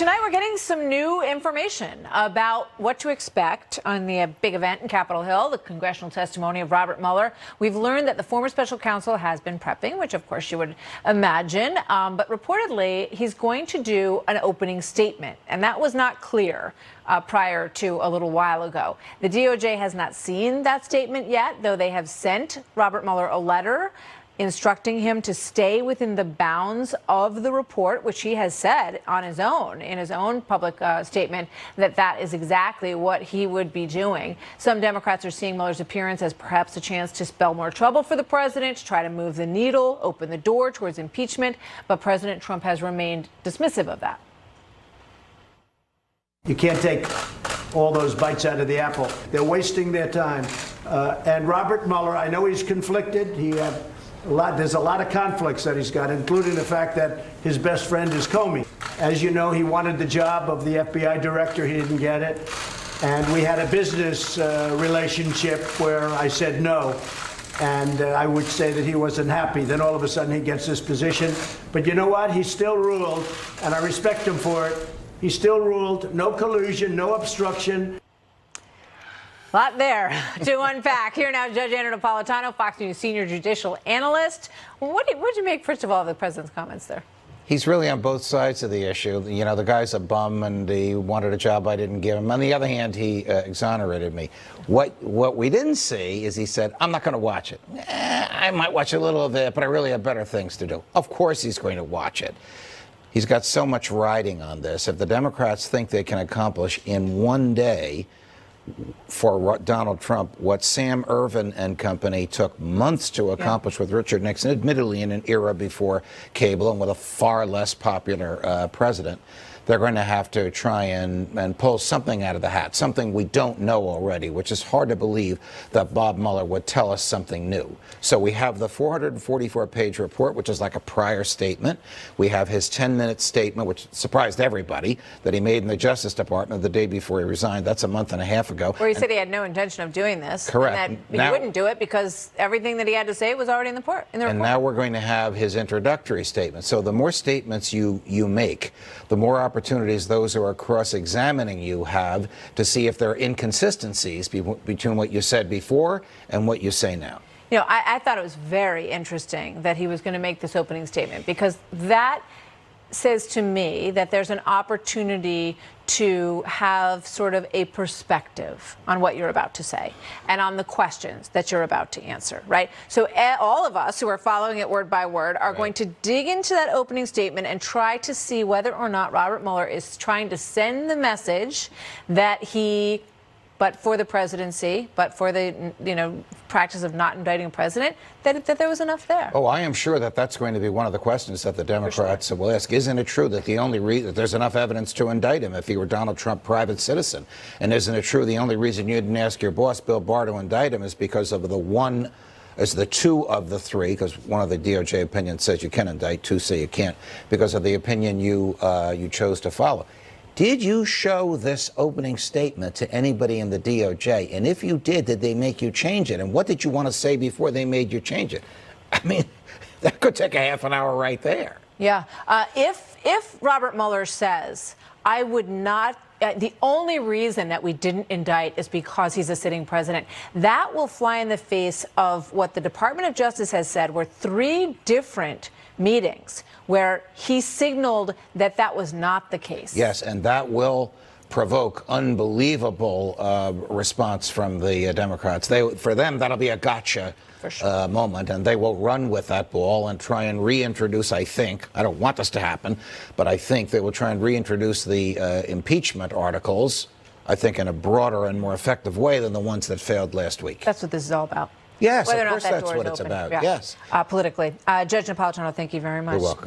tonight we're getting some new information about what to expect on the big event in Capitol Hill, the congressional testimony of Robert Mueller. We've learned that the former special counsel has been prepping, which of course you would imagine, but reportedly he's going to do an opening statement, and that was not clear prior to a little while ago. The DOJ has not seen that statement yet, though they have sent Robert Mueller a letter instructing him to stay within the bounds of the report, which he has said on his own, in his own public statement, that that is exactly what he would be doing. Some Democrats are seeing Mueller's appearance as perhaps a chance to spell more trouble for the president, to try to move the needle, open the door towards impeachment, but President Trump has remained dismissive of that. You can't take all those bites out of the apple. They're wasting their time. And Robert Mueller, I know he's conflicted. There's a lot of conflicts that he's got, including the fact that his best friend is Comey. As you know, he wanted the job of the FBI director. He didn't get it. And we had a business relationship where I said no. And I would say that he wasn't happy. Then all of a sudden he gets this position. But you know what? He still ruled, and I respect him for it. He still ruled. No collusion, no obstruction. A lot there to unpack. Here now, Judge Napolitano, Fox News senior judicial analyst. What did you make, first of all, of the president's comments there? He's really on both sides of the issue. You know, the guy's a bum and he wanted a job I didn't give him. On the other hand, he exonerated me. What we didn't see is he said, I'm not going to watch it. I might watch a little of it, but I really have better things to do. Of course he's going to watch it. He's got so much riding on this. If the Democrats think they can accomplish in one day for Donald Trump what Sam Ervin and company took months to accomplish with Richard Nixon, admittedly in an era before cable and with a far less popular president, they're going to have to try and pull something out of the hat, something we don't know already, which is hard to believe that Bob Mueller would tell us something new. So we have the 444-page report, which is like a prior statement. We have his 10-minute statement, which surprised everybody, that he made in the Justice Department the day before he resigned. That's a month and a half ago. Where he said he had no intention of doing this. Correct. And that he wouldn't do it because everything that he had to say was already in the report. And now we're going to have his introductory statement. So the more statements you make, the more opportunities those who are cross-examining you have to see if there are inconsistencies between what you said before and what you say now. You know, I thought it was very interesting that he was going to make this opening statement, because that says to me that there's an opportunity to have sort of a perspective on what you're about to say and on the questions that you're about to answer, right? So all of us who are following it word by word are going to dig into that opening statement and try to see whether or not Robert Mueller is trying to send the message that he, but for the presidency, but for the practice of not indicting a president, that there was enough there. Oh, I am sure that that's going to be one of the questions that the Democrats will ask. Isn't it true that the only reason that there's enough evidence to indict him if he were Donald Trump, private citizen? And isn't it true the only reason you didn't ask your boss, Bill Barr, to indict him is because of the two of the three, because one of the DOJ opinions says you can indict, two say you can't, because of the opinion you chose to follow. Did you show this opening statement to anybody in the DOJ? And if you did they make you change it? And what did you want to say before they made you change it? I mean, that could take a half an hour right there. Yeah. If Robert Mueller says, I would not, the only reason that we didn't indict is because he's a sitting president, that will fly in the face of what the Department of Justice has said were 3 different meetings where he signaled that that was not the case. Yes, and that will provoke unbelievable response from the Democrats. For them, that'll be a gotcha moment, and they will run with that ball and try and reintroduce, I think, I don't want this to happen, but I think they will try and reintroduce the impeachment articles, I think, in a broader and more effective way than the ones that failed last week. That's what this is all about. Yes, Whether of course that's what it's open. about, yeah. yes. Politically. Judge Napolitano, thank you very much. You're welcome.